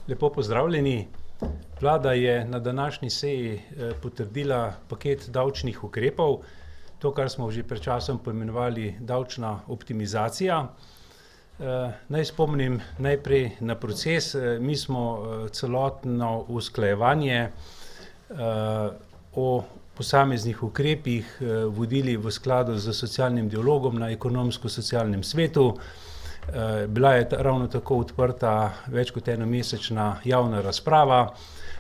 Lepo pozdravljeni. Vlada je na današnji seji potrdila paket davčnih ukrepov, to, kar smo že pred časom poimenovali davčna optimizacija. Naj spomnim najprej na proces. Mi smo celotno usklajevanje o posameznih ukrepih vodili v skladu s socialnim dialogom na Ekonomsko-socialnem svetu. Bila je ravno tako odprta več kot enomesečna javna razprava,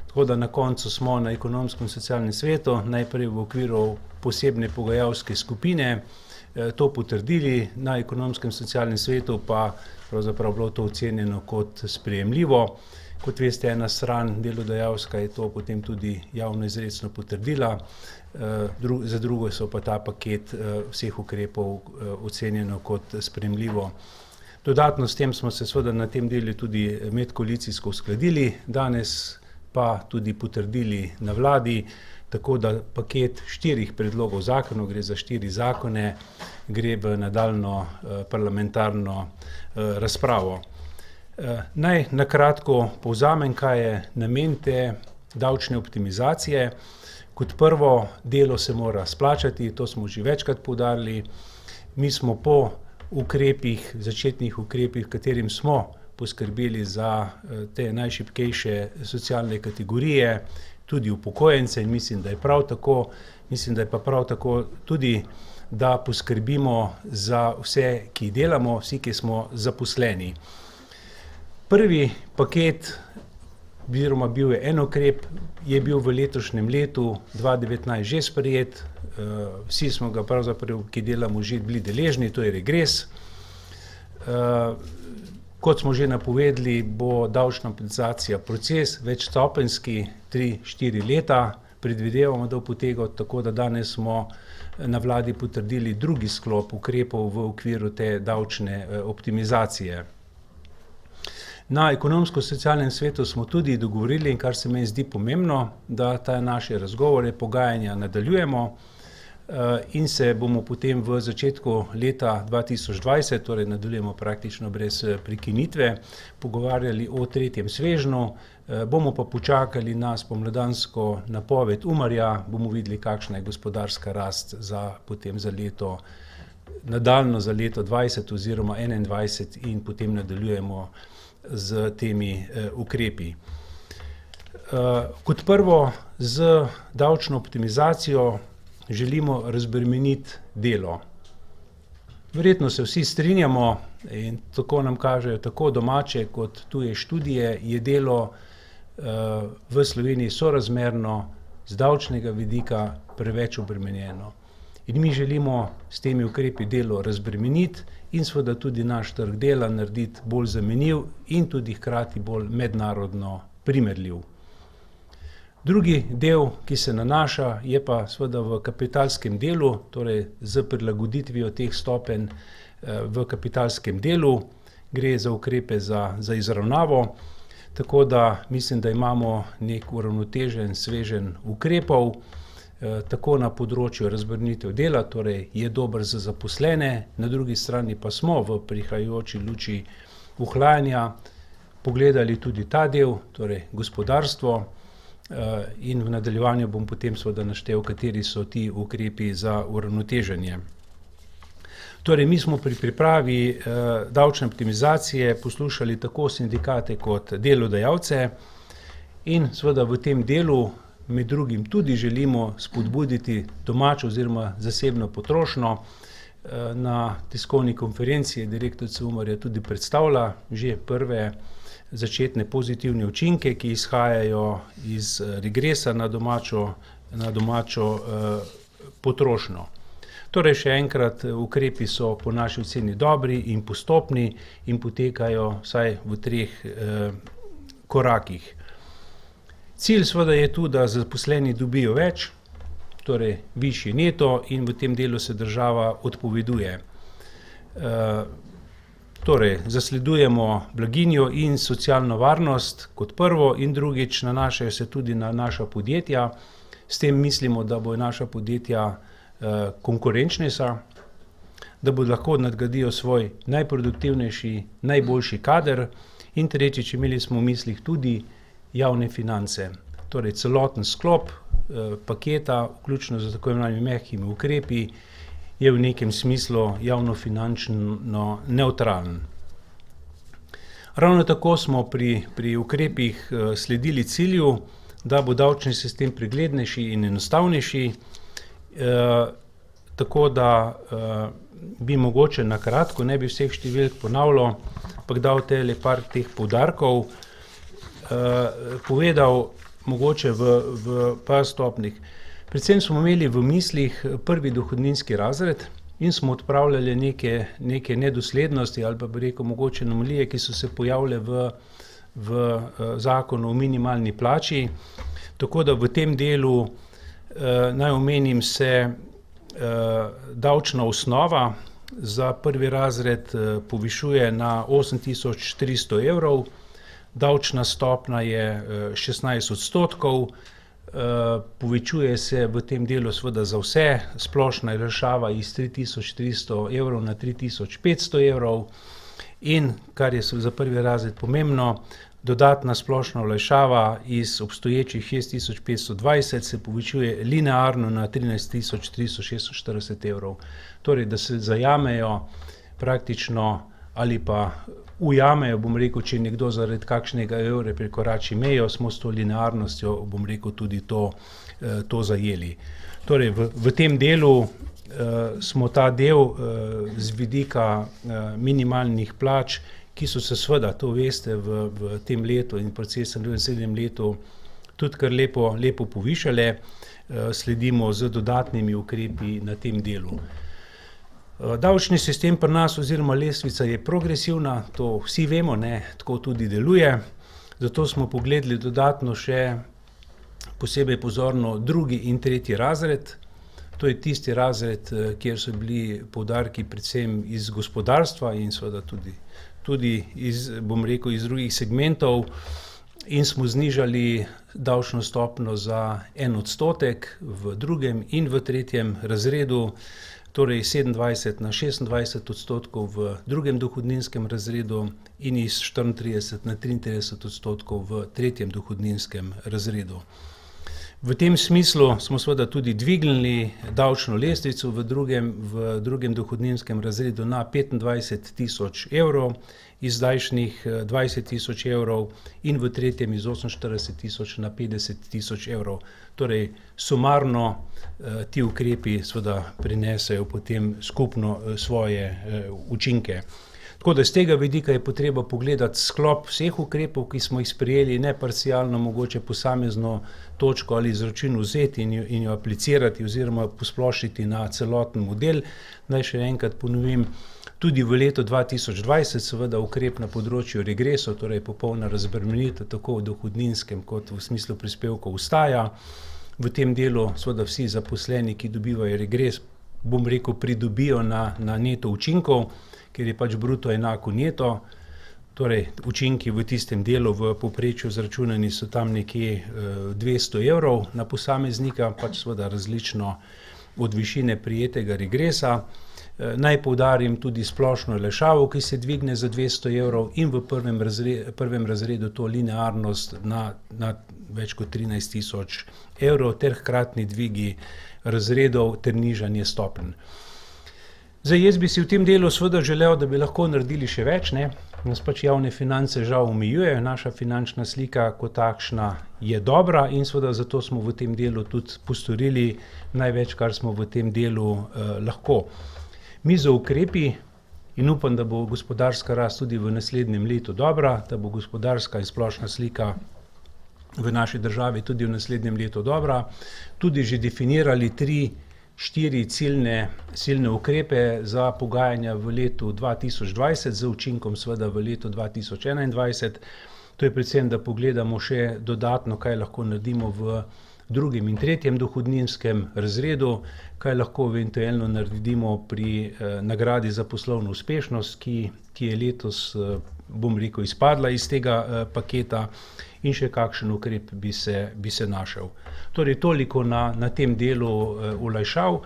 tako da na koncu smo na Ekonomskem-socialnem svetu najprej v okviru posebne pogajalske skupine to potrdili, na Ekonomskem-socialnem svetu pa pravzaprav bilo to ocenjeno kot sprejemljivo. Kot veste, ena stran delodajalska je to potem tudi javno izrecno potrdila, za drugo so pa ta paket vseh ukrepov ocenjeno kot sprejemljivo. Dodatno s tem smo se seveda na tem delu tudi medkoalicijsko uskladili, danes pa tudi potrdili na vladi, tako da paket 4 predlogov zakonov, gre za 4 zakone, gre v nadaljnjo parlamentarno razpravo. Naj na kratko povzamem, kaj je namen te davčne optimizacije. Kot prvo, delo se mora splačati, to smo že večkrat poudarili. Mi smo po ukrepih, začetnih ukrepih, katerim smo poskrbeli za te najšibkejše socialne kategorije, tudi upokojence, in mislim, da je prav tako. Mislim, da je pa prav tako tudi, da poskrbimo za vse, ki delamo, vsi, ki smo zaposleni. Prvi paket, oziroma bil je en ukrep, je bil v letošnjem letu 2019 že sprejet. Vsi smo ga pravzaprav, ki delamo, že bili deležni, to je regres. Kot smo že napovedali, bo davčna optimizacija proces večstopenjski, 3-4 leta. Predvidevamo, da bo potekal, tako da danes smo na vladi potrdili drugi sklop ukrepov v okviru te davčne optimizacije. Na Ekonomsko-socialnem svetu smo tudi dogovorili, in kar se meni zdi pomembno, da ta naše razgovore, pogajanja nadaljujemo in se bomo potem v začetku leta 2020, torej nadaljujemo praktično brez prekinitve, pogovarjali o tretjem svežnju. Bomo pa počakali na spomladansko napoved Umarja, bomo videli, kakšna je gospodarska rast potem za leto, nadaljnjo za leto 2020 oziroma 2021, in potem nadaljujemo z temi ukrepi. Kot prvo, z davčno optimizacijo želimo razbremeniti delo. Verjetno se vsi strinjamo, in tako nam kažejo tako domače kot tuje študije, je delo v Sloveniji sorazmerno z davčnega vidika preveč obremenjeno. In mi želimo s temi ukrepi delo razbremeniti in seveda tudi naš trg dela narediti bolj zanimiv in tudi hkrati bolj mednarodno primerljiv. Drugi del, ki se nanaša, je pa seveda v kapitalskem delu, torej z prilagoditvijo teh stopenj v kapitalskem delu. Gre za ukrepe za izravnavo, tako da mislim, da imamo nek uravnotežen, sveženj ukrepov, tako na področju razbremenitev dela, torej je dober za zaposlene, na drugi strani pa smo v prihajajoči luči ohlajanja pogledali tudi ta del, torej gospodarstvo, in v nadaljevanju bom potem seveda naštel, kateri so ti ukrepi za uravnoteženje. Torej, mi smo pri pripravi davčne optimizacije poslušali tako sindikate kot delodajalce in seveda v tem delu med drugim tudi želimo spodbuditi domačo oziroma zasebno potrošnjo. Na tiskovni konferenci je direktorica Umarja tudi predstavila že prve začetne pozitivne učinke, ki izhajajo iz regresa na domačo potrošnjo. Torej, še enkrat, ukrepi so po naši oceni dobri in postopni in potekajo vsaj v 3 korakih. Cilj seveda je tu, da zaposleni dobijo več, torej višji neto, in v tem delu se država odpoveduje. Torej, zasledujemo blaginjo in socialno varnost kot prvo in drugič, nanašajo se tudi na naša podjetja. S tem mislimo, da bodo naša podjetja konkurenčnejša, da bodo lahko nadgradijo svoj najproduktivnejši, najboljši kader In tretjič, imeli smo v mislih tudi javne finance, torej celoten sklop paketa, vključno z tako imenovanimi mehkimi ukrepi, je v nekem smislu javnofinančno nevtralen. Ravno tako smo pri ukrepih sledili cilju, da bo davčni sistem preglednejši in enostavnejši, tako da bi mogoče na kratko, ne bi vseh številk ponavljal, ampak dal tele par teh poudarkov, povedal mogoče v par stopnjah. Predvsem smo imeli v mislih prvi dohodninski razred in smo odpravljali neke nedoslednosti ali pa bi rekel mogoče anomalije, ki so se pojavile v zakonu o minimalni plači. Tako da v tem delu naj omenim se davčna osnova za prvi razred povišuje na 8.300 evrov, davčna stopnja je 16%, povečuje se v tem delu seveda za vse, splošna olajšava iz 3.300 evrov na 3.500 evrov in, kar je za prvi razred pomembno, dodatna splošna olajšava iz obstoječih 6.520 se povečuje linearno na 13.346 evrov. Torej, da se zajamejo praktično ali pa ujamejo, bom rekel, če nekdo zaradi kakšnega evra prekorači mejo, smo s to linearnostjo, bom rekel, tudi to zajeli. Torej, v tem delu smo ta del z vidika minimalnih plač, ki so se seveda, to veste, v tem letu in predvsem v naslednjem letu tudi kar lepo povišale, sledimo z dodatnimi ukrepi na tem delu. Davčni sistem pri nas oziroma lestvica je progresivna, to vsi vemo, tako tudi deluje, zato smo pogledali dodatno še posebej pozorno drugi in tretji razred. To je tisti razred, kjer so bili poudarki predvsem iz gospodarstva in seveda tudi iz, bom rekel, iz drugih segmentov in smo znižali davčno stopnjo za 1% v drugem in v tretjem razredu, torej 27 na 26% v drugem dohodninskem razredu in iz 34 na 33% v tretjem dohodninskem razredu. V tem smislu smo seveda tudi dvignili davčno lestvico v drugem dohodninskem razredu na 25.000 evrov, iz zdajšnjih 20.000 evrov in v tretjem iz 48.000 na 50.000 evrov. Torej, sumarno ti ukrepi seveda prinesejo potem skupno svoje učinke. Tako da z tega vidika je potreba pogledati sklop vseh ukrepov, ki smo jih sprejeli, ne parcialno mogoče posamezno točko ali izračun vzeti in jo aplicirati oziroma posplošiti na celoten model. Naj še enkrat ponovim, tudi v letu 2020 seveda ukrep na področju regresov, torej popolna razbremenitev tako v dohodninskem kot v smislu prispevkov ostaja. V tem delu seveda vsi zaposleni, ki dobivajo regres, bom rekel, pridobijo na neto učinkov, ker je pač bruto enako neto, torej učinki v tistem delu v povprečju izračunani so tam nekje 200 evrov na posameznika, pač seveda različno od višine prejetega regresa. Naj poudarim tudi splošno olajšavo, ki se dvigne za 200 evrov in v prvem razredu to linearnost na več kot 13.000 evrov ter hkratni dvigi razredov ter nižanje stopenj. Zdaj, jaz bi si v tem delu seveda želel, da bi lahko naredili še več, Nas pač javne finance žal omejujejo, naša finančna slika kot takšna je dobra in seveda zato smo v tem delu tudi postorili največ, kar smo v tem delu lahko. Mi z ukrepi in upam, da bo gospodarska rast tudi v naslednjem letu dobra, da bo gospodarska in splošna slika v naši državi tudi v naslednjem letu dobra, tudi že definirali 4 ciljne ukrepe za pogajanja v letu 2020 z učinkom seveda v letu 2021. To je predvsem, da pogledamo še dodatno, kaj lahko naredimo v drugem in tretjem dohodninskem razredu, kaj lahko eventualno naredimo pri nagradi za poslovno uspešnost, ki je letos, bom rekel, izpadla iz tega paketa in še kakšen ukrep bi se našel. Torej, toliko na tem delu olajšav.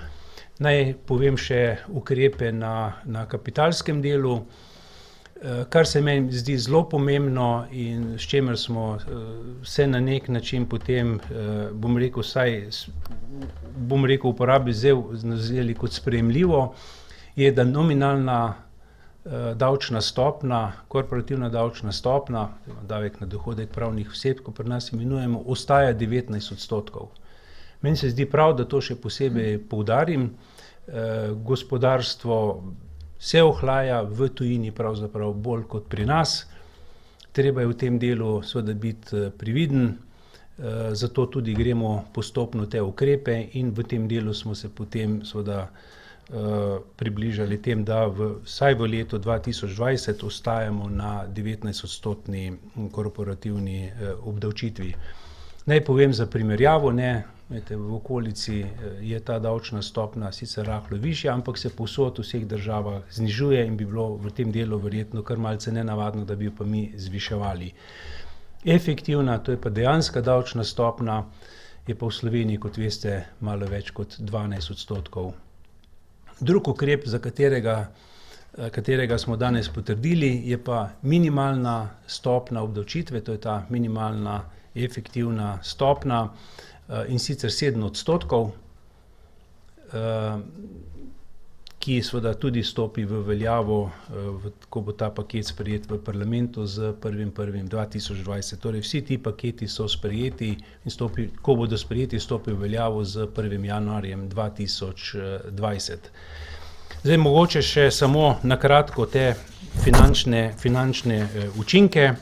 Naj povem še ukrepe na kapitalskem delu. Kar se meni zdi zelo pomembno in s čimer smo se na nek način potem, vzeli kot sprejemljivo, je, da nominalna davčna stopnja, korporativna davčna stopnja, davek na dohodek pravnih oseb, ko pri nas imenujemo, ostaja 19%. Meni se zdi prav, da to še posebej poudarim. Gospodarstvo se ohlaja v tujini pravzaprav bolj kot pri nas. Treba je v tem delu seveda biti previden, zato tudi gremo postopno te ukrepe in v tem delu smo se potem seveda približali tem, da vsaj v letu 2020 ostajamo na 19% korporativni obdavčitvi. Naj povem za primerjavo, v okolici je ta davčna stopnja sicer rahlo višja, ampak se povsod v vseh državah znižuje in bi bilo v tem delu verjetno kar malce nenavadno, da bi jo pa mi zviševali. Efektivna, to je pa dejanska davčna stopnja, je pa v Sloveniji, kot veste, malo več kot 12%. Drug ukrep, za katerega smo danes potrdili, je pa minimalna stopnja obdavčitve, to je ta minimalna efektivna stopnja, in sicer 7%, ki seveda tudi stopi v veljavo, ko bo ta paket sprejet v parlamentu z 1.1.2020. Torej vsi ti paketi so sprejeti in ko bodo sprejeti, stopi v veljavo z 1. januarjem 2020. Zdaj mogoče še samo na kratko te finančne učinke.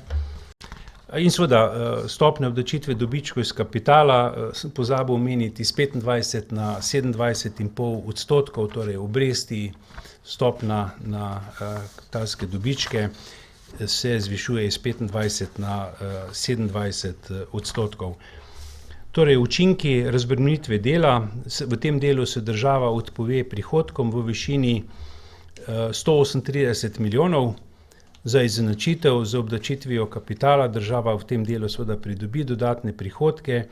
In seveda stopnja obdavčitve dobičkov iz kapitala, sem pozabil omeniti, iz 25 na 27,5%, torej obresti, stopnja na kapitalske dobičke se zvišuje iz 25 na 27%. Torej učinki razbremenitve dela, v tem delu se država odpove prihodkom v višini 138 milijonov. Za izenačitev z obdavčitvijo kapitala država v tem delu seveda pridobi dodatne prihodke,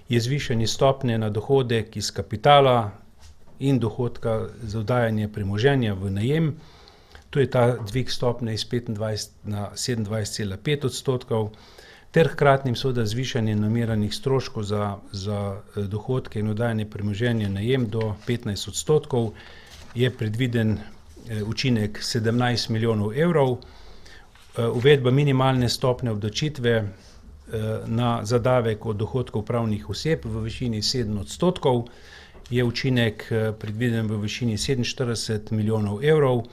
je zvišanje stopnje na dohodek iz kapitala in dohodka za oddajanje premoženja v najem. To je ta dvig stopnje iz 25 na 27,5%, ter hkratnim seveda zvišanje normiranih stroškov za dohodke in oddajanje premoženja najem do 15%, je predviden učinek 17 milijonov evrov. Uvedba minimalne stopnje obdavčitve za davek od dohodkov pravnih oseb v višini 7%, je učinek predviden v višini 47 milijonov evrov.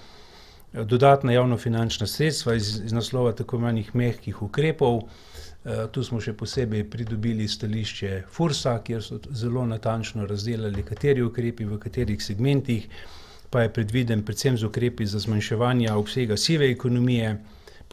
Dodatna javnofinančna sredstva iz naslova tako imenovanih mehkih ukrepov. Tu smo še posebej pridobili stališče FURS-a, kjer so zelo natančno razdelali, kateri ukrepi v katerih segmentih, pa je predviden predvsem z ukrepi za zmanjševanje obsega sive ekonomije,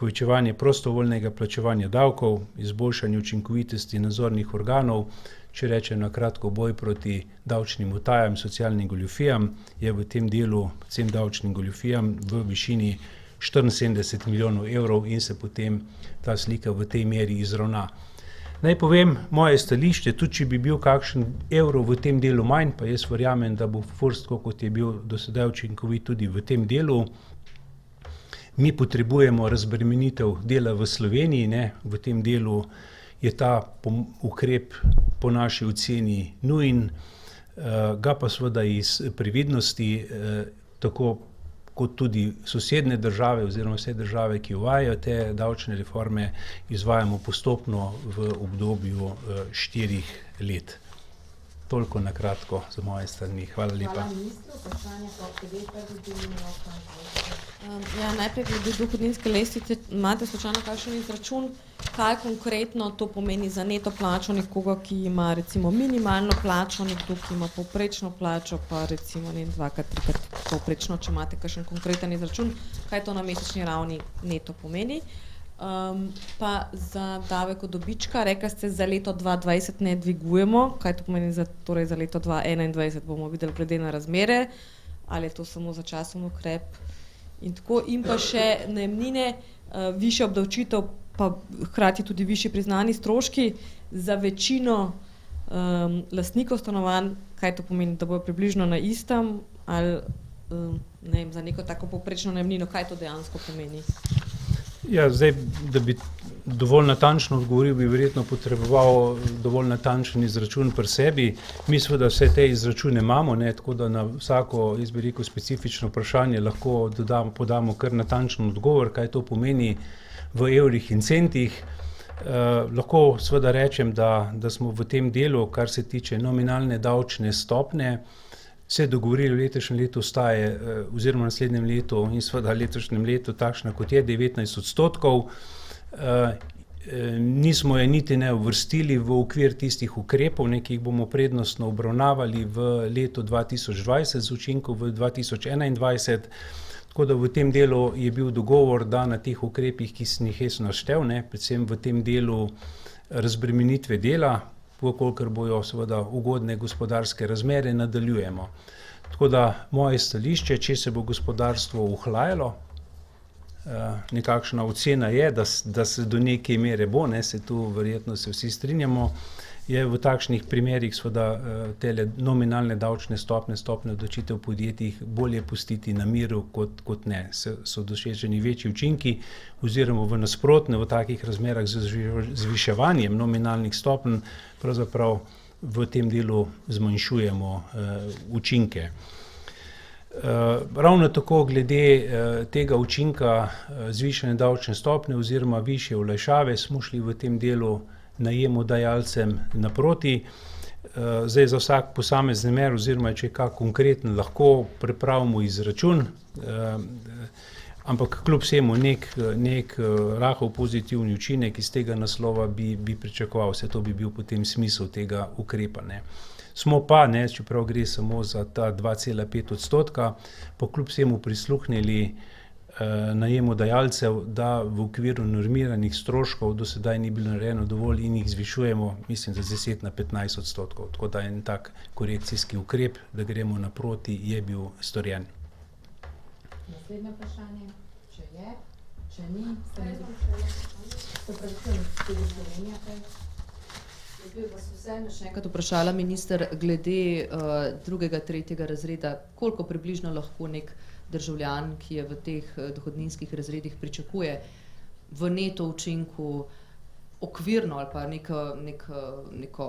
povečevanje prostovoljnega plačevanja davkov, izboljšanje učinkovitosti nadzornih organov, če rečem na kratko boj proti davčnim utajam, socialnim goljufijam, je v tem delu predvsem davčnim goljufijam v višini 74 milijonov evrov in se potem ta slika v tej meri izravna. Naj povem moje stališče, tudi če bi bil kakšen evro v tem delu manj, pa jaz verjamem, da bo FURS, kot je bil do sedaj učinkovit tudi v tem delu. Mi potrebujemo razbremenitev dela v Sloveniji, v tem delu je ta ukrep po naši oceni nujen, ga pa seveda iz previdnosti, tako kot tudi sosednje države oziroma vse države, ki uvajajo te davčne reforme, izvajamo postopno v obdobju 4 let. Toliko na kratko za moje strani. Hvala lepa. Hvala ministru. Vprašanje pa najprej glede dohodninske lestvice, imate slučajno kakšen izračun, kaj konkretno to pomeni za neto plačo nekoga, ki ima recimo minimalno plačo, nekdo, ki ima povprečno plačo, pa recimo dvakrat, trikrat povprečno, če imate kakšen konkreten izračun, kaj to na mesečni ravni neto pomeni. Pa za davek od dobička, rekli ste, za leto 2020 ne dvigujemo, kaj to pomeni za leto 2021, bomo videli glede na razmere, ali je to samo začasen ukrep in tako, in pa še najemnine, višja obdavčitev, pa hkrati tudi višji priznani stroški za večino lastnikov stanovanj, kaj to pomeni, da bojo približno na istem, ali za neko tako povprečno najemnino, kaj to dejansko pomeni? Ja, zdaj, da bi dovolj natančno odgovoril, bi verjetno potreboval dovolj natančen izračun pri sebi. Mi seveda vse te izračune imamo, ne, tako da na vsako, jaz bi rekel, specifično vprašanje lahko podamo kar natančen odgovor, kaj to pomeni v evrih in centih. Lahko seveda rečem, da smo v tem delu, kar se tiče nominalne davčne stopnje, se dogovorili v letošnjem letu ostaje, oziroma naslednjem letu in seveda letošnjem letu takšna, kot je, 19%. Nismo je niti ne uvrstili v okvir tistih ukrepov, ki jih bomo prednostno obravnavali v letu 2020 z učinkom v 2021. Tako da v tem delu je bil dogovor, da na teh ukrepih, ki sem jih jaz naštel, predvsem v tem delu razbremenitve dela, kolikor bojo seveda ugodne gospodarske razmere, nadaljujemo. Tako da moje stališče, če se bo gospodarstvo ohlajalo, nekakšna ocena je, da se do neke mere bo, se tu verjetno se vsi strinjamo, je v takšnih primerih seveda tele nominalne davčne stopnje odločitev podjetjih bolje pustiti na miru kot ne. So doseženi večji učinki oziroma v nasprotno v takih razmerah z zviševanjem nominalnih stopenj pravzaprav v tem delu zmanjšujemo učinke. Ravno tako glede tega učinka zvišane davčne stopnje oziroma višje olajšave smo šli v tem delu najemodajalcem naproti. Zdaj za vsak posamezni primer oziroma če je kak konkreten, lahko pripravimo izračun, ampak kljub vsemu nek rahel pozitivni učinek iz tega naslova bi pričakoval, vse to bi bil potem smisel tega ukrepa. Smo pa, čeprav gre samo za ta 2,5%, pa kljub vsemu prisluhnili najemodajalcev, da v okviru normiranih stroškov do sedaj ni bilo narejeno dovolj in jih zvišujemo, mislim, za 10 na 15%. Tako da en tak korekcijski ukrep, da gremo naproti, je bil storjen. Naslednje vprašanje, če je, če ni, se pravičujem, tudi Slovenija kaj? Jaz bi vas vseeno še enkrat vprašala, minister, glede drugega, tretjega razreda, koliko približno lahko nek državljan, ki je v teh dohodninskih razredih, pričakuje v neto učinku okvirno ali pa neko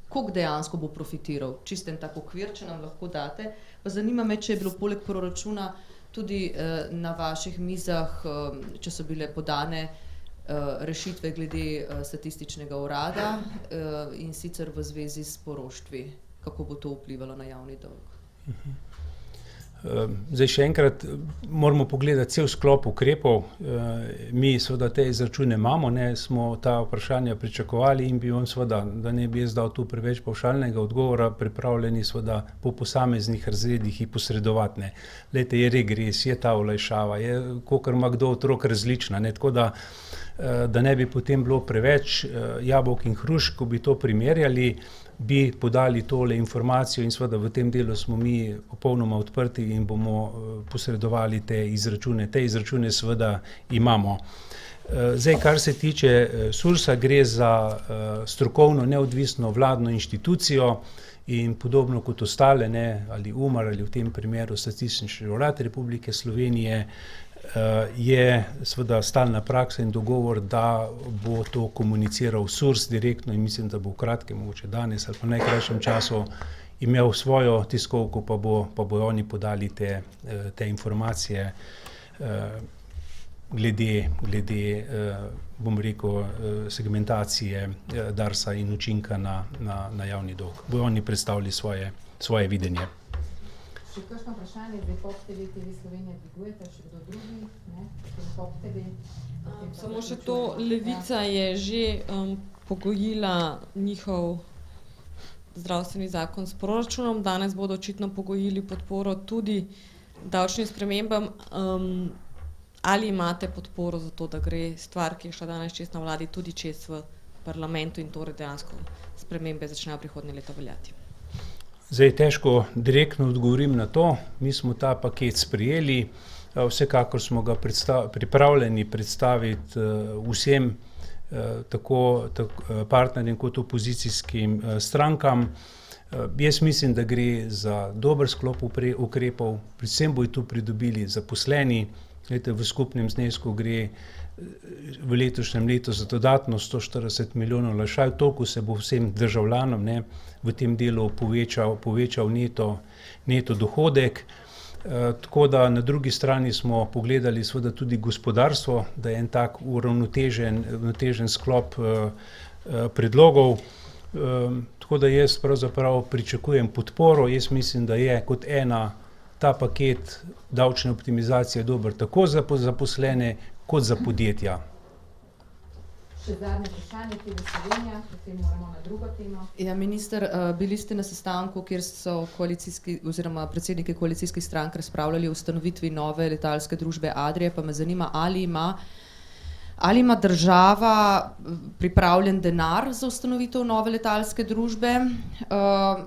koliko dejansko bo profitiral, čisten tak okvir, če nam lahko date. Pa zanima me, če je bilo poleg proračuna tudi na vaših mizah, če so bile podane rešitve glede statističnega urada in sicer v zvezi s poroštvi, kako bo to vplivalo na javni dolg. Zdaj še enkrat moramo pogledati cel sklop ukrepov. Mi seveda te izračune imamo, smo ta vprašanja pričakovali in bi vam seveda, da ne bi jaz dal tu preveč pavšalnega odgovora, pripravljeni seveda po posameznih razredih in posredovati. Glejte, je regres, je ta olajšava, je kakor ima kdo otrok različna, tako da ne bi potem bilo preveč jabolk in hrušk, ko bi to primerjali, bi podali tole informacijo in seveda v tem delu smo mi popolnoma odprti in bomo posredovali te izračune. Te izračune seveda imamo. Zdaj, kar se tiče SURS-a, gre za strokovno neodvisno vladno inštitucijo in podobno kot ostale, ali UMAR ali v tem primeru Statistični urad Republike Slovenije, je seveda stalna praksa in dogovor, da bo to komuniciral SURS direktno in mislim, da bo v kratkem, mogoče danes ali pa v najkrajšem času imel svojo tiskovko, pa bojo oni podali te informacije glede bom rekel, segmentacije Darsa in učinka na javni dolg. Bojo oni predstavili svoje videnje. Še kakšno vprašanje, zdaj POP TV Slovenija dvigujete, še kdo drugi, POP TV? Samo še to, Levica je že pogojila njihov zdravstveni zakon s proračunom, danes bodo očitno pogojili podporo tudi davčnim spremembam. Ali imate podporo za to, da gre stvar, ki je šla danes čez na vladi, tudi čez v parlamentu in torej dejansko spremembe začnejo prihodnje leto veljati? Zdaj težko direktno odgovorim na to. Mi smo ta paket sprejeli, vsekakor smo ga pripravljeni predstaviti vsem, tako partnerjem kot opozicijskim strankam. Jaz mislim, da gre za dober sklop ukrepov, predvsem bojo tu pridobili zaposleni. V skupnem znesku gre v letošnjem letu za dodatno 140 milijonov olajšav, toliko se bo vsem državljanom, ne, v tem delu povečal neto dohodek. Tako da na drugi strani smo pogledali seveda tudi gospodarstvo, da je en tak uravnotežen sklop predlogov. Tako da jaz pravzaprav pričakujem podporo. Jaz mislim, da je kot ta paket davčne optimizacije dober tako za zaposlene kot za podjetja. Še zadnje vprašanje, TV Slovenija, potem moramo na drugo temo. Ja, minister, bili ste na sestanku, kjer so koalicijski oziroma predsedniki koalicijskih strank razpravljali o ustanovitvi nove letalske družbe Adria, pa me zanima, ali ima država pripravljen denar za ustanovitev nove letalske družbe,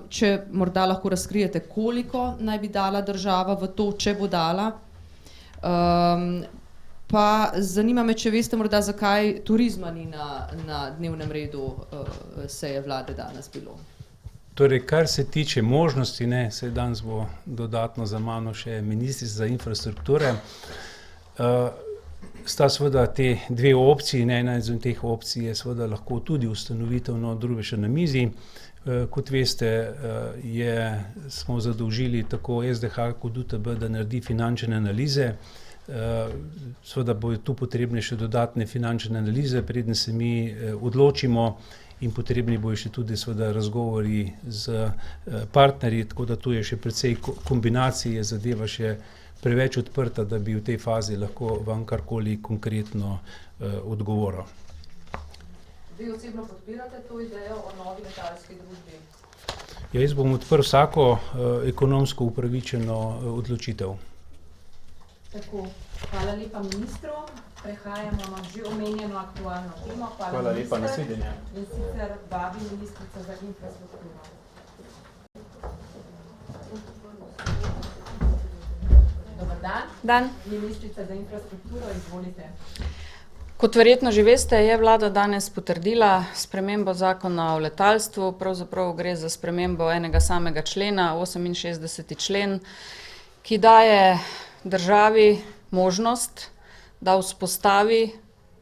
če morda lahko razkrijete, koliko naj bi dala država v to, če bo dala. Pa zanima me, če veste morda, zakaj turizma ni na dnevnem redu seje vlade danes bilo. Torej, kar se tiče možnosti, ne, saj danes bo dodatno za mano še ministrica za infrastrukture, sta seveda te dve opciji, ena izmed teh opcij je seveda lahko tudi ustanovitev nove družbe še na mizi. Kot veste, smo zadolžili tako SDH kot UTB, da naredi finančne analize. Seveda bojo tu potrebne še dodatne finančne analize, preden se mi odločimo, in potrebni bojo še tudi seveda razgovori z partnerji, tako da tu je še precej kombinacij, je zadeva še preveč odprta, da bi v tej fazi lahko vam karkoli konkretno odgovoril. Vi osebno podpirate to idejo o novi letalski družbi? Ja, jaz bom odprl vsako ekonomsko upravičeno odločitev. Tako, hvala lepa ministru. Prehajamo na že omenjeno aktualno temo. Hvala lepa, nasvidenje. In sicer vabi ministrica za infrastrukturo. Dobar dan. Dan. Ministrica za infrastrukturo, izvolite. Kot verjetno že veste, je vlada danes potrdila spremembo zakona o letalstvu. Pravzaprav gre za spremembo enega samega člena, 68. člen, ki daje državi možnost, da vzpostavi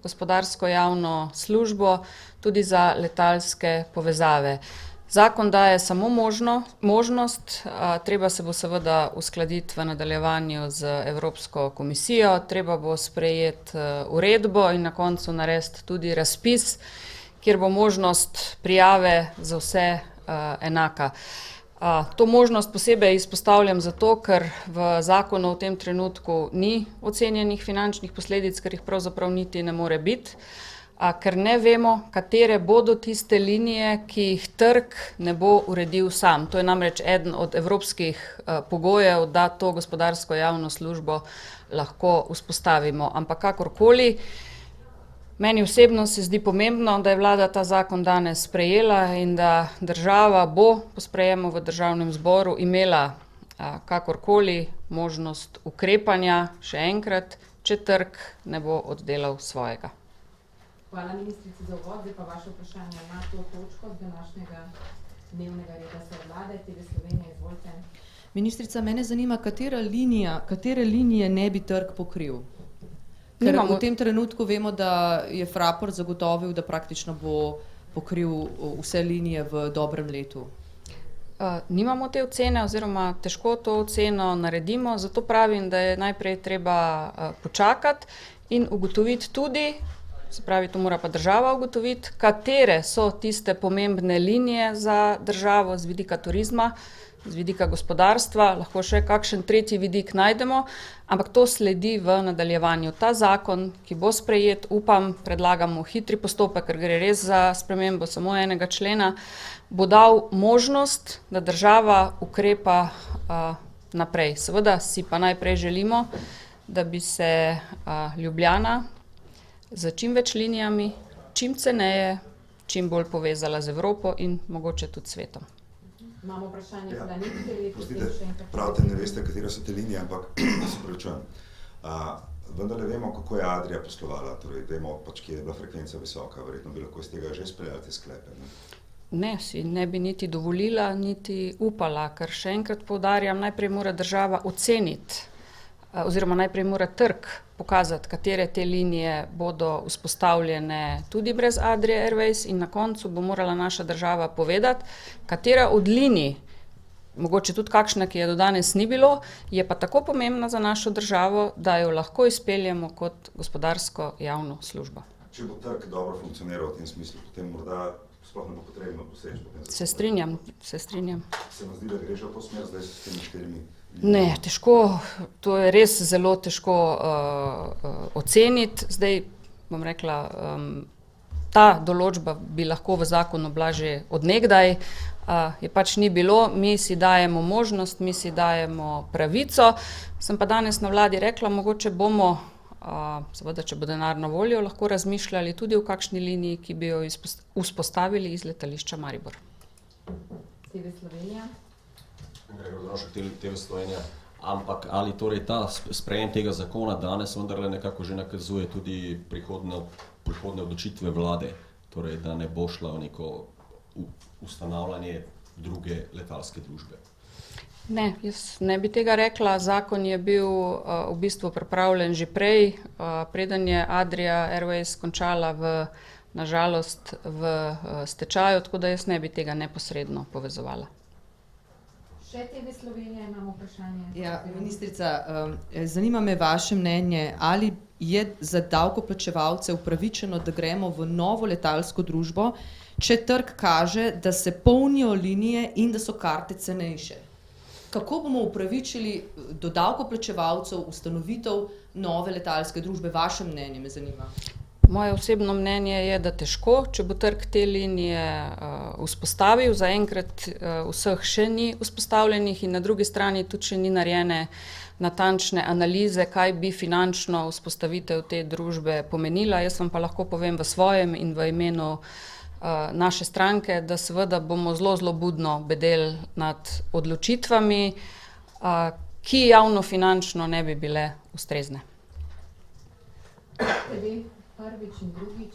gospodarsko javno službo tudi za letalske povezave. Zakon daje samo možnost, treba se bo seveda uskladiti v nadaljevanju z Evropsko komisijo, treba bo sprejeti uredbo in na koncu narediti tudi razpis, kjer bo možnost prijave za vse enaka. To možnost posebej izpostavljam zato, ker v zakonu v tem trenutku ni ocenjenih finančnih posledic, ker jih pravzaprav niti ne more biti, ker ne vemo, katere bodo tiste linije, ki jih trg ne bo uredil sam. To je namreč eden od evropskih pogojev, da to gospodarsko javno službo lahko vzpostavimo. Ampak kakorkoli, meni osebno se zdi pomembno, da je vlada ta zakon danes sprejela in da država bo po sprejemu v državnem zboru imela kakorkoli možnost ukrepanja, še enkrat, če trg ne bo oddelal svojega. Hvala ministrici za uvod, zdaj pa vaše vprašanje na to točko današnjega dnevnega reda seje vlade. TV Slovenija, izvolite. Ministrica, mene zanima, katere linije ne bi trg pokril? Ker v tem trenutku vemo, da je Fraport zagotovil, da praktično bo pokril vse linije v dobrem letu. Nimamo te ocene oziroma težko to oceno naredimo, zato pravim, da je najprej treba počakati in ugotoviti tudi, se pravi, to mora pa država ugotoviti, katere so tiste pomembne linije za državo z vidika turizma, z vidika gospodarstva, lahko še kakšen tretji vidik najdemo, ampak to sledi v nadaljevanju. Ta zakon, ki bo sprejet, upam, predlagamo hitri postopek, ker gre res za spremembo samo enega člena, bo dal možnost, da država ukrepa naprej. Seveda si pa najprej želimo, da bi se Ljubljana z čim več linijami, čim ceneje, čim bolj povezala z Evropo in mogoče tudi svetom. Imamo vprašanje Planetke, potem še enkrat. Pravite, ne veste, katere so te linije, ampak se pravičujem. Vendar ne vemo, kako je Adria poslovala, torej vemo, kje je bila frekvenca visoka, verjetno bi lahko iz tega že sprejeli te sklepe. Ne, si ne bi niti dovolila, niti upala, ker še enkrat poudarjam, najprej mora država oceniti, oziroma najprej mora trg pokazati, katere te linije bodo vzpostavljene tudi brez Adrie Airways, in na koncu bo morala naša država povedati, katera od linij, mogoče tudi kakšna, ki je do danes ni bilo, je pa tako pomembna za našo državo, da jo lahko izpeljemo kot gospodarsko javno službo. Če bo trg dobro funkcioniral v tem smislu, potem morda sploh ne bo potrebno poseči. Se strinjam. Se vam zdi, da greš v to smer zdaj s temi 4 linijami? Ne, težko, to je res zelo težko oceniti. Zdaj, bom rekla, ta določba bi lahko v zakonu bila že od nekdaj, je pač ni bilo, mi si dajemo možnost, mi si dajemo pravico. Sem pa danes na vladi rekla, mogoče bomo, seveda, če bo denar na voljo, lahko razmišljali tudi o kakšni liniji, ki bi jo vzpostavili iz letališča Maribor. TV Slovenija. Gregor Drošek, TV Slovenija. Ampak ali torej ta sprejem tega zakona danes vendarle nekako že nakazuje tudi prihodne odločitve vlade, torej da ne bo šla v neko ustanavljanje druge letalske družbe? Ne, jaz ne bi tega rekla. Zakon je bil v bistvu pripravljen že prej, preden je Adria Airways končala nažalost v stečaju, tako da jaz ne bi tega neposredno povezovala. Še TV Slovenija imamo vprašanje. Ja, ministrica, zanima me vaše mnenje, ali je za davkoplačevalce upravičeno, da gremo v novo letalsko družbo, če trg kaže, da se polnijo linije in da so karte cenejše. Kako bomo upravičili do davkoplačevalcev ustanovitev nove letalske družbe? Vaše mnenje me zanima. Moje osebno mnenje je, da težko, če bo trg te linije vzpostavil. Zaenkrat vseh še ni vzpostavljenih in na drugi strani tudi še ni narejene natančne analize, kaj bi finančno vzpostavitev te družbe pomenila. Jaz vam pa lahko povem v svojem in v imenu naše stranke, da seveda bomo zelo budno bedeli nad odločitvami, ki javnofinančno ne bi bile ustrezne. Prvič in drugič.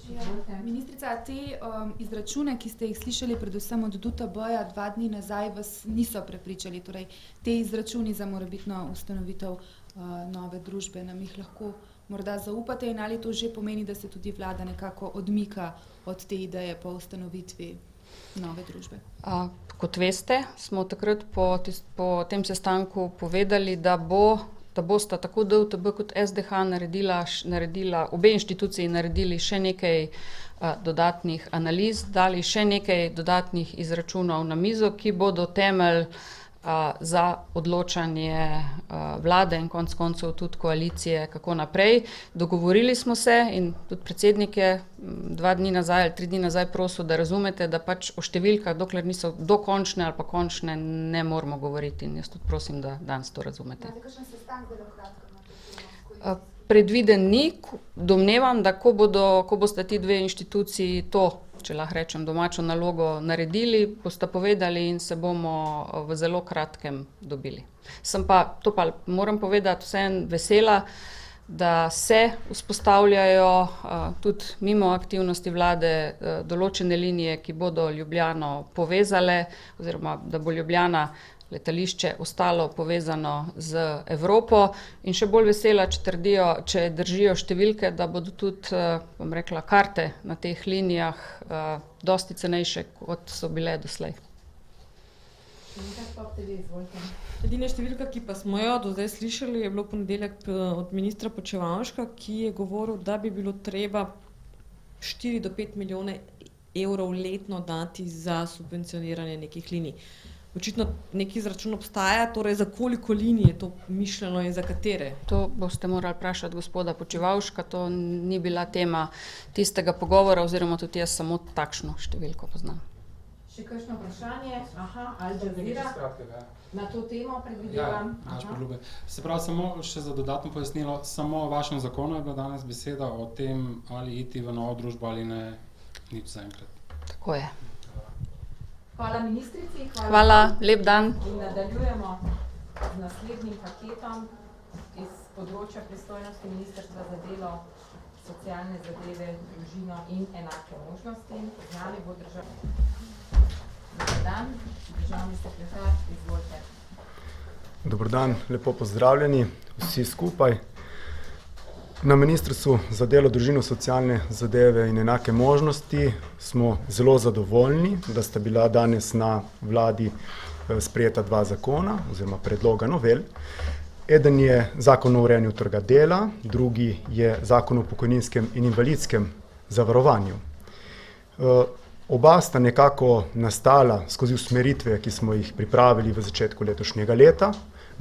Ministrica, te izračune, ki ste jih slišali predvsem od DUTB-ja 2 dni nazaj, vas niso prepričali. Torej, te izračuni za morebitno ustanovitev nove družbe, nam jih lahko morda zaupate in ali to že pomeni, da se tudi vlada nekako odmika od te ideje po ustanovitvi nove družbe? Kot veste, smo takrat po tem sestanku povedali, da bosta tako DUTB kot SDH naredila, obe inštituciji naredili še nekaj dodatnih analiz, dali še nekaj dodatnih izračunov na mizo, ki bodo temelj za odločanje vlade in konec koncev tudi koalicije, kako naprej. Dogovorili smo se in tudi predsednik je 2 dni nazaj ali 3 dni nazaj prosil, da razumete, da pač o številkah, dokler niso dokončne ali pa končne, ne moramo govoriti in jaz tudi prosim, da danes to razumete. Predviden ni, domnevam, da ko boste ti dve inštituciji to, če lahko rečem, domačo nalogo naredili, boste povedali in se bomo v zelo kratkem dobili. To pa moram povedati, vseeno vesela, da se vzpostavljajo tudi mimo aktivnosti vlade določene linije, ki bodo Ljubljano povezale, oziroma da bo Ljubljana letališče ostalo povezano z Evropo in še bolj vesela, če držijo številke, da bodo tudi, bom rekla, karte na teh linijah dosti cenejše, kot so bile doslej. Edina številka, ki pa smo jo do zdaj slišali, je bilo v ponedeljek od ministra Počivalška, ki je govoril, da bi bilo treba 4 do 5 milijone evrov letno dati za subvencioniranje nekih linij. Očitno neki izračun obstaja, torej za koliko linij je to mišljeno in za katere? To boste morali vprašati gospoda Počivalška, to ni bila tema tistega pogovora, oziroma tudi jaz samo takšno številko poznam. Še kakšno vprašanje? Al Jazeera? Na to temo predvidevam? Se pravi, samo še za dodatno pojasnilo, samo o vašem zakonu je bila danes beseda o tem, ali iti v novo družbo ali ne, nič zaenkrat. Tako je. Hvala ministrici. Hvala, lep dan. In nadaljujemo z naslednjim paketom iz področja pristojnosti Ministrstva za delo, socialne zadeve, družino in enake možnosti. Z nami bo državni sekretar, izvolite. Dober dan, lepo pozdravljeni vsi skupaj. Na Ministrstvu za delo, družino, socialne zadeve in enake možnosti smo zelo zadovoljni, da sta bila danes na vladi sprejeta dva zakona oziroma predloga novel. Eden je zakon o urejanju trga dela, drugi je zakon o pokojninskem in invalidskem zavarovanju. Oba sta nekako nastala skozi usmeritve, ki smo jih pripravili v začetku letošnjega leta.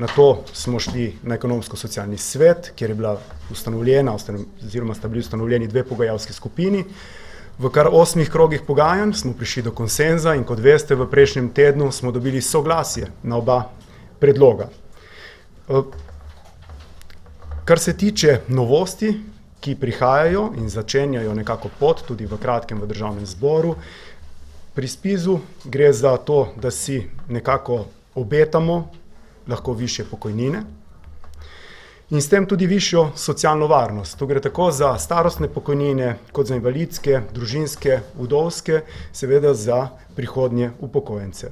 Na to smo šli na ekonomsko-socialni svet, kjer je bila ustanovljena oziroma sta bili ustanovljeni dve pogajalski skupini. V kar 8 krogih pogajanj smo prišli do konsenza in kot veste, v prejšnjem tednu smo dobili soglasje na oba predloga. Kar se tiče novosti, ki prihajajo in začenjajo nekako pot tudi v kratkem v Državnem zboru, pri SPIZ-u gre za to, da si nekako obetamo lahko višje pokojnine in s tem tudi višjo socialno varnost. To gre tako za starostne pokojnine, kot za invalidske, družinske, vdovske, seveda za prihodnje upokojence.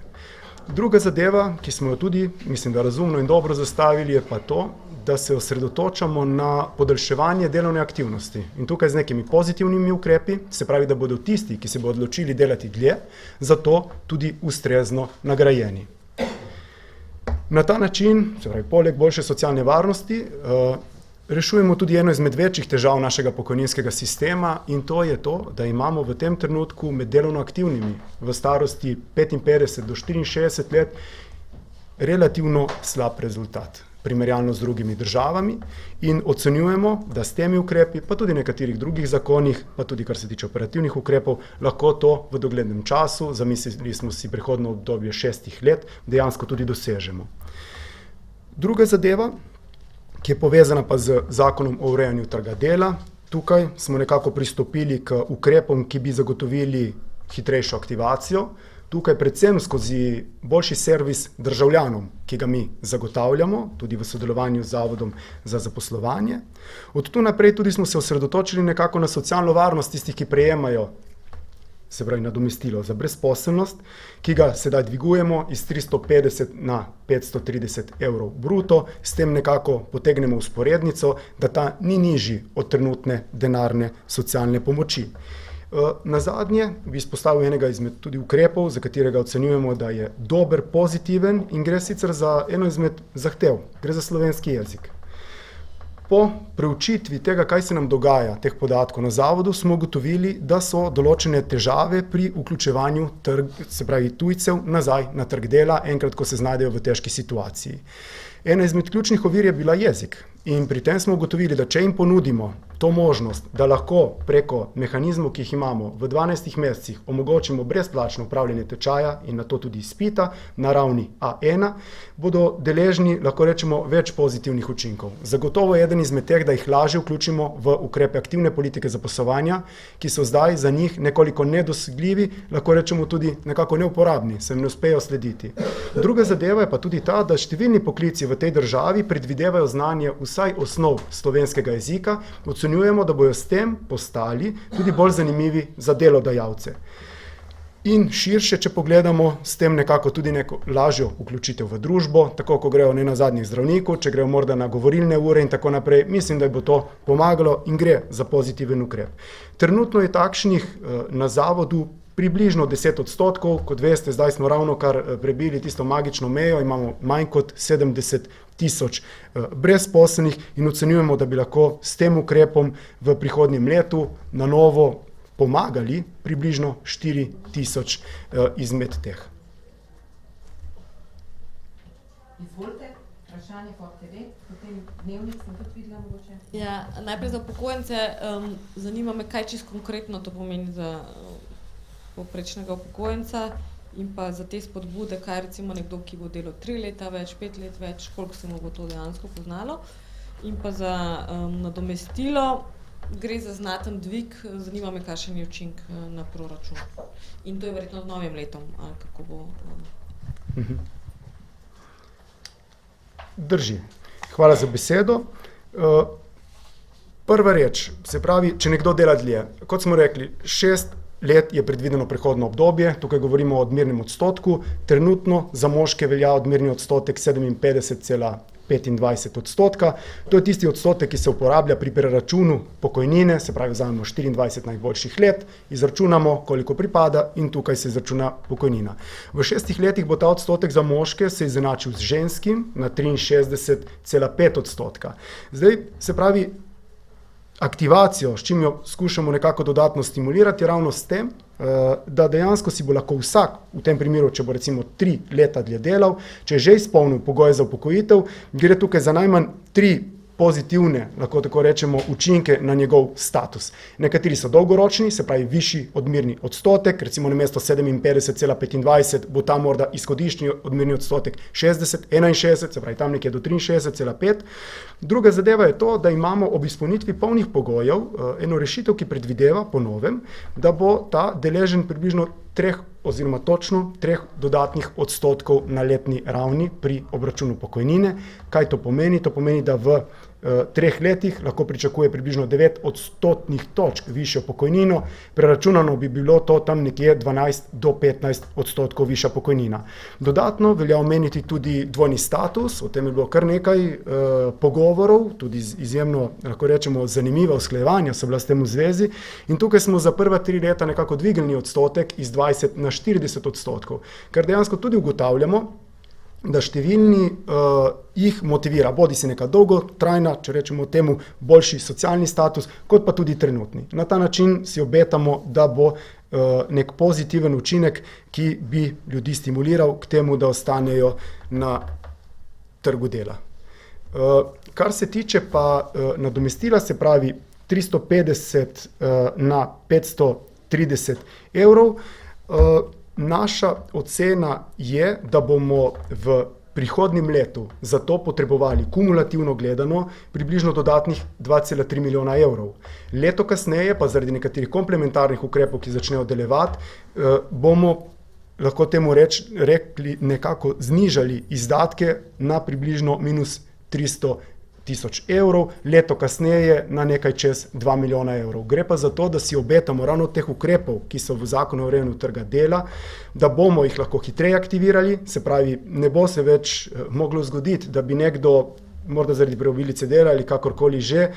Druga zadeva, ki smo jo tudi, mislim, da razumno in dobro zastavili, je pa to, da se osredotočamo na podaljševanje delovne aktivnosti. In tukaj z nekimi pozitivnimi ukrepi, se pravi, da bodo tisti, ki se bodo odločili delati dlje, zato tudi ustrezno nagrajeni. Na ta način, se pravi, poleg boljše socialne varnosti, rešujemo tudi eno izmed večjih težav našega pokojninskega sistema in to je to, da imamo v tem trenutku med delovno aktivnimi v starosti 55 do 64 let relativno slab rezultat, primerjalno z drugimi državami in ocenjujemo, da s temi ukrepi, pa tudi nekaterih drugih zakonih, pa tudi kar se tiče operativnih ukrepov, lahko to v doglednem času, zamislili smo si prehodno obdobje 6 let, dejansko tudi dosežemo. Druga zadeva, ki je povezana pa z zakonom o urejanju trga dela, tukaj smo nekako pristopili k ukrepom, ki bi zagotovili hitrejšo aktivacijo, tukaj predvsem skozi boljši servis državljanom, ki ga mi zagotavljamo, tudi v sodelovanju z Zavodom za zaposlovanje. Od tu naprej tudi smo se osredotočili nekako na socialno varnost tistih, ki prejemajo, se pravi, nadomestilo za brezposelnost, ki ga sedaj dvigujemo iz 350 na 530 evrov bruto, s tem nekako potegnemo vzporednico, da ta ni nižji od trenutne denarne socialne pomoči. Nazadnje bi izpostavil enega izmed tudi ukrepov, za katerega ocenjujemo, da je dober, pozitiven in gre sicer za eno izmed zahtev, gre za slovenski jezik. Po preučitvi tega, kaj se nam dogaja, teh podatkov na zavodu, smo ugotovili, da so določene težave pri vključevanju se pravi tujcev nazaj na trg dela, enkrat, ko se znajdejo v težki situaciji. Ena izmed ključnih ovir je bila jezik in pri tem smo ugotovili, da če jim ponudimo to možnost, da lahko preko mehanizmov, ki jih imamo v 12 mesecih, omogočimo brezplačno upravljanje tečaja in na to tudi izpita na ravni A1, bodo deležni, lahko rečemo, več pozitivnih učinkov. Zagotovo je eden izmed teh, da jih lažje vključimo v ukrepe aktivne politike zaposlovanja, ki so zdaj za njih nekoliko nedosegljivi, lahko rečemo tudi nekako neuporabni, se jim ne uspejo slediti. Druga zadeva je pa tudi ta, da številni poklici v tej državi predvidevajo znanje vsaj osnov slovenskega jezika, ocenjujemo, da bojo s tem postali tudi bolj zanimivi za delodajalce. In širše, če pogledamo, s tem nekako tudi neko lažjo vključitev v družbo, tako ko grejo nenazadnje k zdravniku, če grejo morda na govorilne ure in tako naprej, mislim, da bo to pomagalo in gre za pozitiven ukrep. Trenutno je takšnih na zavodu približno 10%, kot veste, zdaj smo ravnokar prebili tisto magično mejo, imamo manj kot 70 000 brezposelnih in ocenjujemo, da bi lahko s tem ukrepom v prihodnjem letu na novo pomagali približno 4000 izmed teh. Izvolite, vprašanje po TV, potem dnevnik sem tudi videla mogoče. Ja, najprej za upokojence, zanima me, kaj čisto konkretno to pomeni za povprečnega upokojenca in pa za te spodbude, kaj recimo nekdo, ki bo delal 3 leta več, 5 let več, koliko se mu bo to dejansko poznalo. In pa za nadomestilo, gre za znaten dvig, zanima me, kakšen je učinek na proračun. In to je verjetno z novim letom, ali kako bo? Drži. Hvala za besedo. Prva reč, se pravi, če nekdo dela dlje, kot smo rekli, let je predvideno prehodno obdobje, tukaj govorimo o odmernem odstotku, trenutno za moške velja odmerni odstotek 57,25%. To je tisti odstotek, ki se uporablja pri preračunu pokojnine, se pravi vzamemo 24 najboljših let, izračunamo, koliko pripada in tukaj se izračuna pokojnina. V 6 letih bo ta odstotek za moške se izenačil z ženskim na 63,5%. Zdaj, se pravi, aktivacijo, s čim jo skušamo nekako dodatno stimulirati, ravno s tem, da dejansko si bo lahko vsak, v tem primeru, če bo recimo 3 leta dlje delal, če je že izpolnil pogoje za upokojitev, gre tukaj za najmanj 3 pozitivne, lahko tako rečemo, učinke na njegov status. Nekateri so dolgoročni, se pravi višji odmerni odstotek, recimo namesto 57,25 bo tam morda izhodiščni odmerni odstotek 60, 61, se pravi tam nekje do 63,5. Druga zadeva je to, da imamo ob izpolnitvi polnih pogojev eno rešitev, ki predvideva po novem, da bo ta deležen približno 3 oziroma točno 3 dodatnih odstotkov na letni ravni pri obračunu pokojnine. Kaj to pomeni? To pomeni, da v 3 letih lahko pričakuje približno 9 odstotnih točk višjo pokojnino, preračunano bi bilo to tam nekje 12 do 15 odstotkov višja pokojnina. Dodatno velja omeniti tudi dvojni status, o tem je bilo kar nekaj pogovorov, tudi izjemno, lahko rečemo, zanimiva usklajevanja so bila s tem v zvezi in tukaj smo za prva 3 leta nekako dvignili odstotek iz 20 na 40 odstotkov, kar dejansko tudi ugotavljamo, da številni jih motivira, bodi si neka dolgotrajna, če rečemo temu, boljši socialni status, kot pa tudi trenutni. Na ta način si obetamo, da bo nek pozitiven učinek, ki bi ljudi stimuliral k temu, da ostanejo na trgu dela. Kar se tiče pa nadomestila, se pravi 350 na 530 evrov, naša ocena je, da bomo v prihodnjem letu za to potrebovali kumulativno gledano približno dodatnih 2,3 milijona evrov. Leto kasneje pa zaradi nekaterih komplementarnih ukrepov, ki začnejo delovati, bomo lahko temu rekli nekako znižali izdatke na približno minus 300 tisoč evrov, leto kasneje na nekaj čez 2 milijona evrov. Gre pa za to, da si obetamo ravno teh ukrepov, ki so v zakonu o urejanju trga dela, da bomo jih lahko hitreje aktivirali, se pravi, ne bo se več moglo zgoditi, da bi nekdo morda zaradi preobilice dela ali kakorkoli že,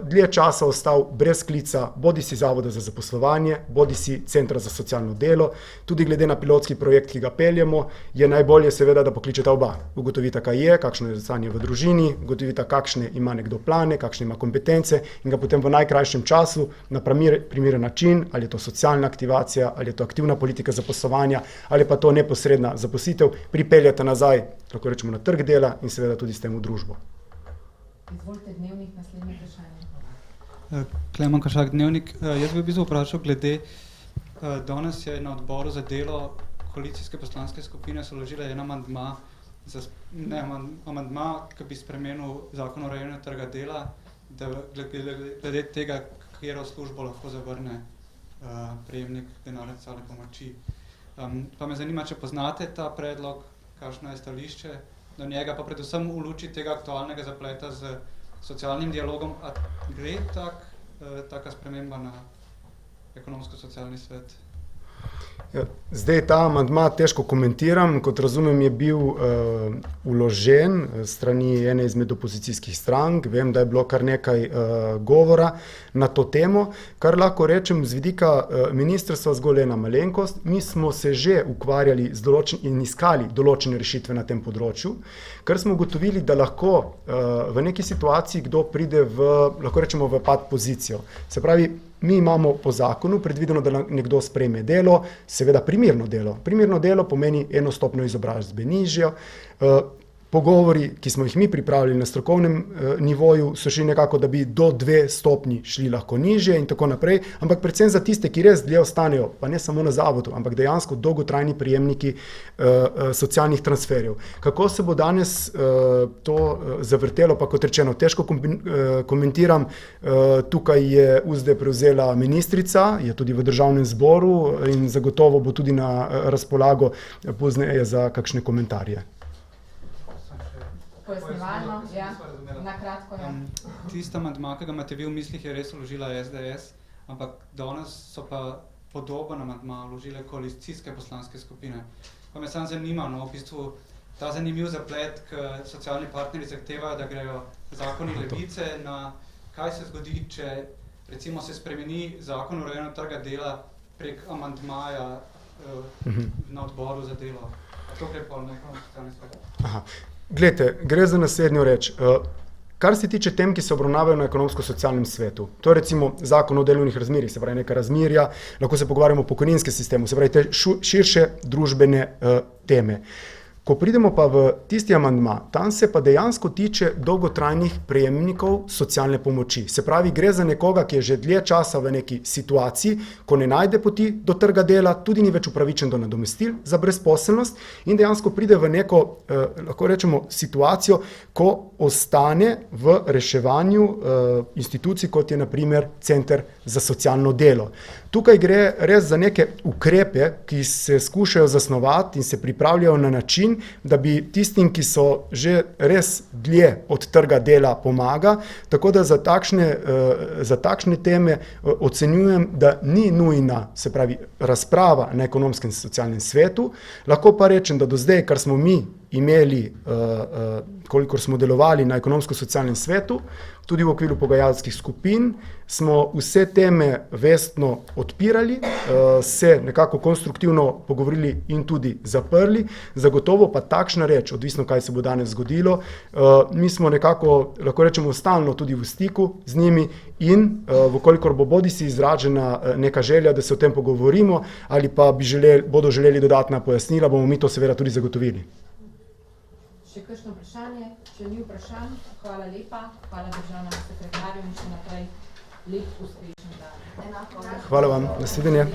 dlje časa ostal brez klica bodi si Zavoda za zaposlovanje, bodi si Centra za socialno delo. Tudi glede na pilotski projekt, ki ga peljemo, je najbolje seveda, da pokličeta oba. Ugotovita, kaj je, kakšno je stanje v družini, ugotovita, kakšne ima nekdo plane, kakšne ima kompetence in ga potem v najkrajšem času na primeren način, ali je to socialna aktivacija, ali je to aktivna politika zaposlovanja, ali pa to neposredna zaposlitev, pripeljata nazaj, lahko rečemo, na trg dela in seveda tudi s tem v družbo. Izvolite, Dnevnik, naslednje vprašanje. Klemen Kašak, Dnevnik. Jaz bi v bistvu vprašal glede, danes je na odboru za delo koalicijske poslanske skupine so vložile en amandma, ki bi spremenil zakon o urejanju trga dela, da glede tega, katero službo lahko zavrne prejemnik denarne socialne pomoči. Pa me zanima, če poznate ta predlog, kakšno je stališče do njega, pa predvsem v luči tega aktualnega zapleta z socialnim dialogom, a gre taka sprememba na ekonomsko-socialni svet? Zdaj ta amandma težko komentiram, kot razumem je bil vložen strani ene izmed opozicijskih strank, vem, da je bilo kar nekaj govora na to temo, kar lahko rečem z vidika ministrstva zgolj ena malenkost. Mi smo se že ukvarjali in iskali določene rešitve na tem področju, ker smo ugotovili, da lahko v neki situaciji kdo pride lahko rečemo v pad pozicijo. Se pravi, mi imamo po zakonu predvideno, da nekdo sprejme delo, seveda primerno delo. Primerno delo pomeni eno stopnjo izobrazbe nižjo. Pogovori, ki smo jih mi pripravili na strokovnem nivoju, so šli nekako, da bi do 2 stopnji šli lahko nižje in tako naprej, ampak predvsem za tiste, ki res dlje ostanejo, pa ne samo na zavodu, ampak dejansko dolgotrajni prejemniki socialnih transferjev. Kako se bo danes to zavrtelo, pa kot rečeno, težko komentiram. Tukaj je uzde prevzela ministrica, je tudi v državnem zboru in zagotovo bo tudi na razpolago pozneje za kakšne komentarje. Pojasnjevalno, ja, na kratko, ja. Tista amandma, ki ga imate vi v mislih, je res vložila SDS, ampak danes so pa podoben amandma vložile koalicijske poslanske skupine. Pa me samo zanima, no, v bistvu ta zanimiv zaplet, ker socialni partnerji zahtevajo, da grejo zakoni Levice na kaj se zgodi, če recimo se spremeni zakon o urejanju trga dela prek amandmaja na odboru za delo. A to gre pa na ekonomsko-socialni svet? Glejte, gre za naslednjo reč. Kar se tiče tem, ki se obravnavajo na ekonomsko-socialnem svetu, to je recimo zakon o delovnih razmerjih, se pravi neka razmerja, lahko se pogovarjamo o pokojninskem sistemu, se pravi te širše družbene teme. Ko pridemo pa v tisti amandma, tam se pa dejansko tiče dolgotrajnih prejemnikov socialne pomoči. Se pravi, gre za nekoga, ki je že dlje časa v neki situaciji, ko ne najde poti do trga dela, tudi ni več upravičen do nadomestil za brezposelnost in dejansko pride v neko, lahko rečemo, situacijo, ko ostane v reševanju institucij, kot je na primer Center za socialno delo. Tukaj gre res za neke ukrepe, ki se skušajo zasnovati in se pripravljajo na način, da bi tistim, ki so že res dlje od trga dela, pomaga, tako da za takšne teme ocenjujem, da ni nujna, se pravi, razprava na ekonomskem in socialnem svetu. Lahko pa rečem, da do zdaj, kar smo mi imeli, kolikor smo delovali na ekonomsko-socialnem svetu, tudi v okviru pogajalskih skupin, smo vse teme vestno odpirali, se nekako konstruktivno pogovorili in tudi zaprli. Zagotovo pa takšna reč, odvisno kaj se bo danes zgodilo, mi smo nekako, lahko rečemo, stalno tudi v stiku z njimi in vkolikor bo bodisi izražena neka želja, da se o tem pogovorimo ali pa bodo želeli dodatna pojasnila, bomo mi to seveda tudi zagotovili. Še kakšno vprašanje? Če ni vprašanj, hvala lepa, hvala državnemu sekretarju in še naprej lep uspešen dan. Hvala vam, nasvidenje.